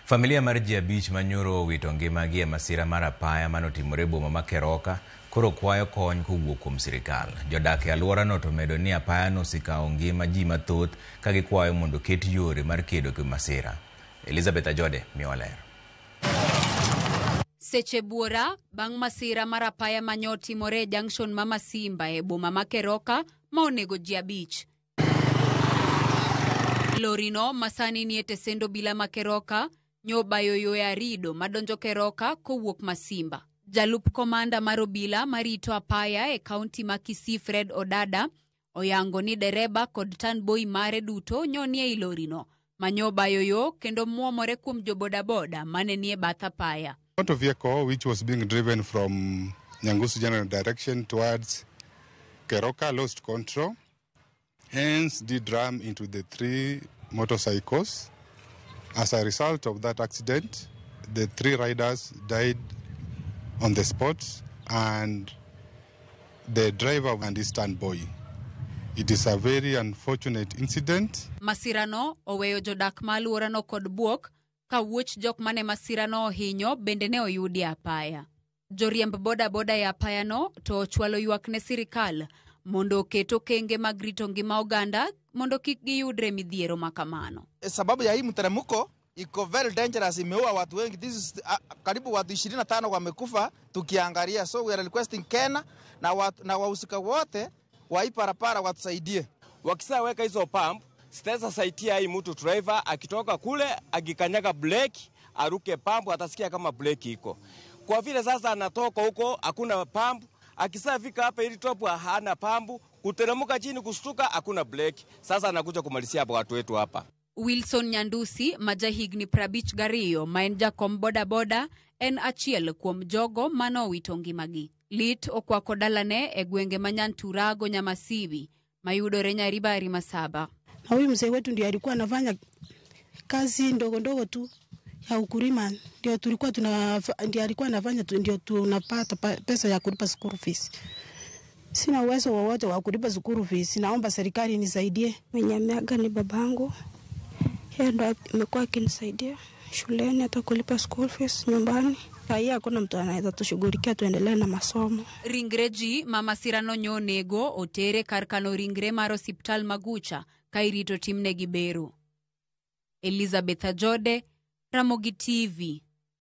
Familia mar ji abich manyoro owito ngimagi e masira mar apaya manotimore boma ma Keroka koro kwayo kony kowuok kuom sirikal. Jodak e alworano to medo ni apayano osekawo ngima ji mathoth ka gikwayo mondo ket yore mar kedo gi masira. Elizabeth Ajode miyowa ler. Seche buora bang' masira mar apaya manyotimore e junction ma Masimba e boma ma Keroka ma onego ji abich. Lorino masani ni e tesendo bila ma Keroka nyobayo yo e arido madonjo Keroka kowuok Masimba. Jalup komanda mar obila marito apaya e kaunti ma Kisii Fred Odada oyango ni dereba kod tanboi mare duto nyonie e lorino manyobayo yo kendo muomore kuom jobodaboda mane nie bath apaya. Motor vehicle which was being driven from Nyangusu general direction towards Keroka lost control, hence did ram into the three motorcycles. As a result of that accident, the three riders died on the spot and the driver and his standboy. It is a very unfortunate incident. Masirano oweyo jodak ma alworano kod buok ka wuoch jok mane masirano ohinyo bende ne oyudi apaya. Joriemb boda e apayano to ochwalo ywak ne sirikal mondo keto kenge mag rito ngima oganda mondo kik giyudre midhiero makamano. Sababu ya hii mteremko iko very dangerous, imeua watu wengi. This is karibu watu 25 wamekufa tukiangalia. So we are requesting Kenya na wahusika wote wa hii parapara watusaidie. Wakisaweka hizo pump sitaweza saidia hii mtu driver akitoka kule akikanyaga brake aruke pump atasikia kama brake iko. Kwa vile sasa anatoka huko hakuna pump, akisafika hapa ili top hana pump, kuteremka chini kustuka hakuna brake. Sasa anakuja kumalizia hapo watu wetu hapa. Wilson Nyandusi majahigni prabich gariyo maen jakom boda en achiel kuom jogo mano wito ngimagi. Lit okwako dalane e gwenge Manyanturago Nyamasibi mayudore Nyaribari Masaba. Na huyu mzee wetu ndiye alikuwa anafanya kazi ndogo tu ya ukulima, ndio tulikuwa ndiye alikuwa anafanya ndio tunapata pesa ya kulipa school fees. Sina uwezo wowote wa kulipa school fees, naomba serikali inisaidie. Mwenye ameaga ni babangu. Yeye ndo amekuwa akinisaidia shuleni hata kulipa school fees nyumbani. Haya hakuna mtu anaweza tushughulikia tuendelee na masomo. Ringreji mama Sirano nyonego otere karkano ringre mar osiptal Magucha kairito timne gibero. Elizabeth Ajode, Ramogi TV.